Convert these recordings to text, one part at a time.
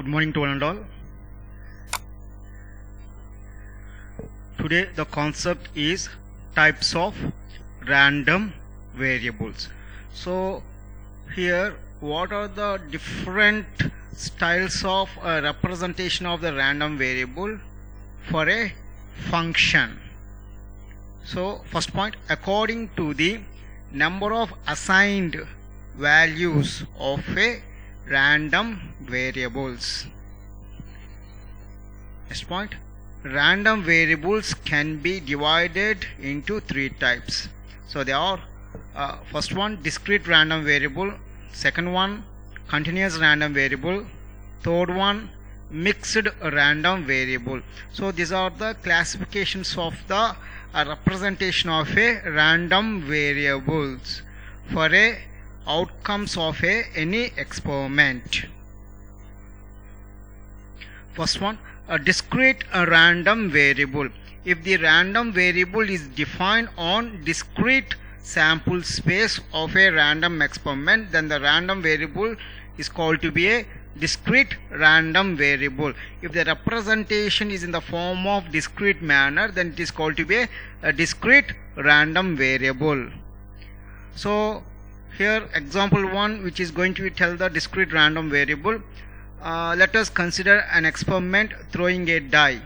Good morning to one and all. Today the concept is types of random variables. So here, what are the different styles of representation of the random variable for a function? So first point, according to the number of assigned values of a random variables. Next point, random variables can be divided into three types. So they are first one, discrete random variable, second one, continuous random variable, third one, mixed random variable. So these are the classifications of the representation of a random variables for a outcomes of any experiment. First one, a discrete random variable. If the random variable is defined on discrete sample space of a random experiment, then the random variable is called to be a discrete random variable. If the representation is in the form of discrete manner, then it is called to be a discrete random variable. So here example 1, which is going to tell the discrete random variable. Let us consider an experiment throwing a die.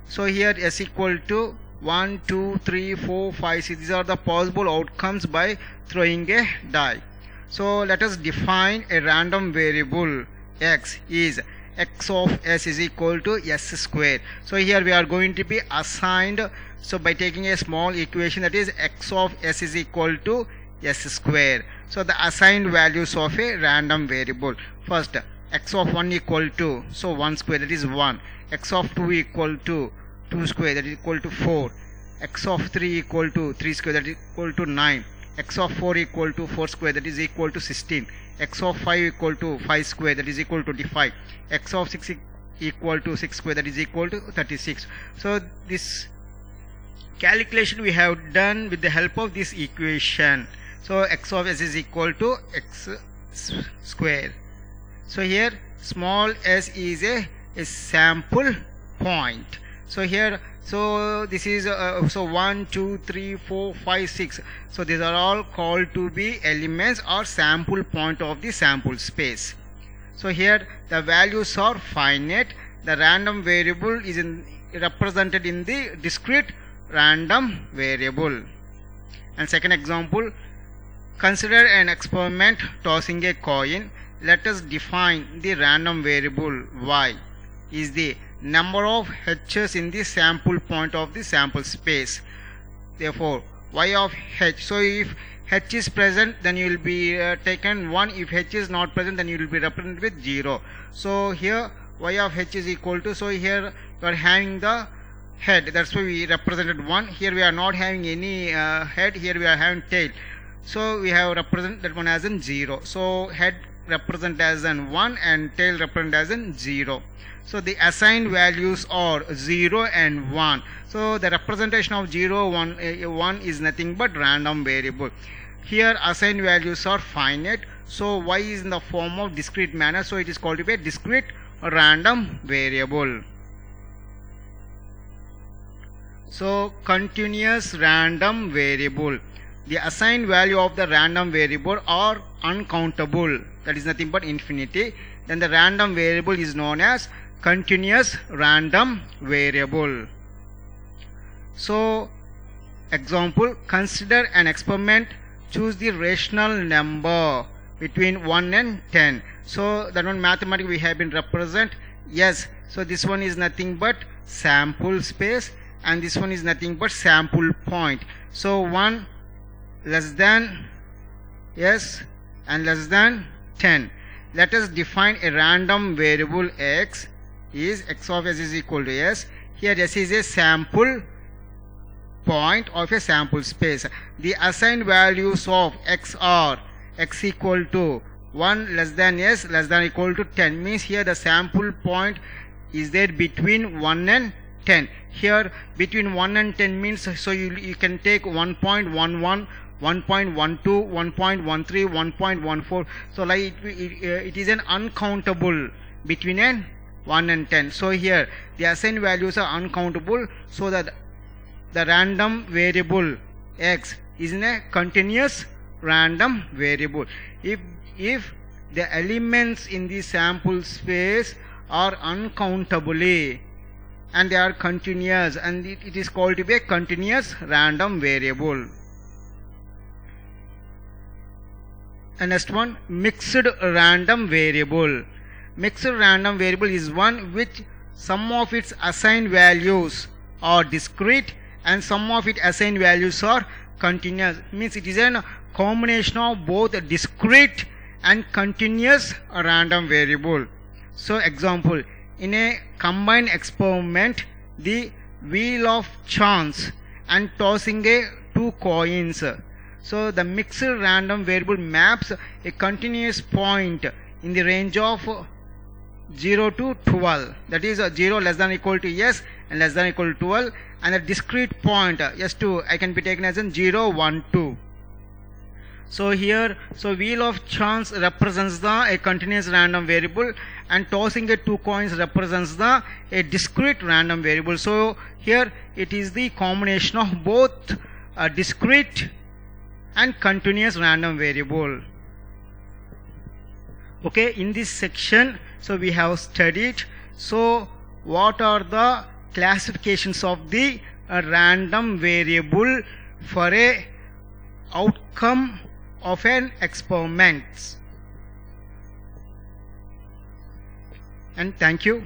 So here s equal to 1, 2, 3, 4, 5, 6. These are the possible outcomes by throwing a die. So let us define a random variable x is x of s is equal to s square. So here we are going to be assigned, so by taking a small equation, that is x of s is equal to s square. So the assigned values of a random variable. First, x of 1 equal to, so 1 square, that is 1. X of 2 equal to 2 square, that is equal to 4. X of 3 equal to 3 square, that is equal to 9. X of 4 equal to 4 square, that is equal to 16. X of 5 equal to 5 square, that is equal to 25. X of 6 equal to 6 square, that is equal to 36. So this calculation we have done with the help of this equation. So x of s is equal to x square. So here small s is a sample point. So here, so this is so 1, 2, 3, 4, 5, 6. So these are all called to be elements or sample point of the sample space. So here the values are finite. The random variable is represented in the discrete random variable. And second example, consider an experiment tossing a coin. Let us define the random variable y is the number of H's in the sample point of the sample space. Therefore y of h, so if h is present, then you will be taken 1. If h is not present, then you will be represented with 0. So here y of h is equal to, so here you are having the head, that's why we represented 1. Here we are not having any head, here we are having tail. So we have represented that one as in 0. So head represent as in 1 and tail represent as in 0. So the assigned values are 0 and 1. So the representation of 0, 1 is nothing but random variable. Here assigned values are finite. So y is in the form of discrete manner. So it is called to be a discrete random variable. So continuous random variable. The assigned value of the random variable are uncountable, that is nothing but infinity. Then the random variable is known as continuous random variable. So example, consider an experiment, choose the rational number between 1 and 10. So that one mathematically we have been represent, yes. So this one is nothing but sample space and this one is nothing but sample point. So 1 less than yes and less than 10. Let us define a random variable x is x of s is equal to s. Here s is a sample point of a sample space. The assigned values of x are x equal to 1 less than s less than equal to 10, means here the sample point is there between 1 and 10. Here between 1 and 10 means, so you can take 1.11, 1.12, 1.13, 1.14. So like it is an uncountable between 1 and 10. So here the assigned values are uncountable, so that the random variable x is in a continuous random variable. If the elements in the sample space are uncountably and they are continuous, and it is called to be a continuous random variable. And next one, mixed random variable. Mixed random variable is one which some of its assigned values are discrete and some of its assigned values are continuous. Means it is a combination of both discrete and continuous random variable. So example, in a combined experiment, the wheel of chance and tossing two coins. So the mixed random variable maps a continuous point in the range of 0 to 12, that is 0 less than or equal to yes and less than or equal to 12, and a discrete point s2 I can be taken as in 0, 1, 2. So here, so wheel of chance represents a continuous random variable, and tossing two coins represents a discrete random variable. So here it is the combination of both discrete and continuous random variable. Okay, in this section, so we have studied, so what are the classifications of the random variable for a outcome of an experiment. And thank you.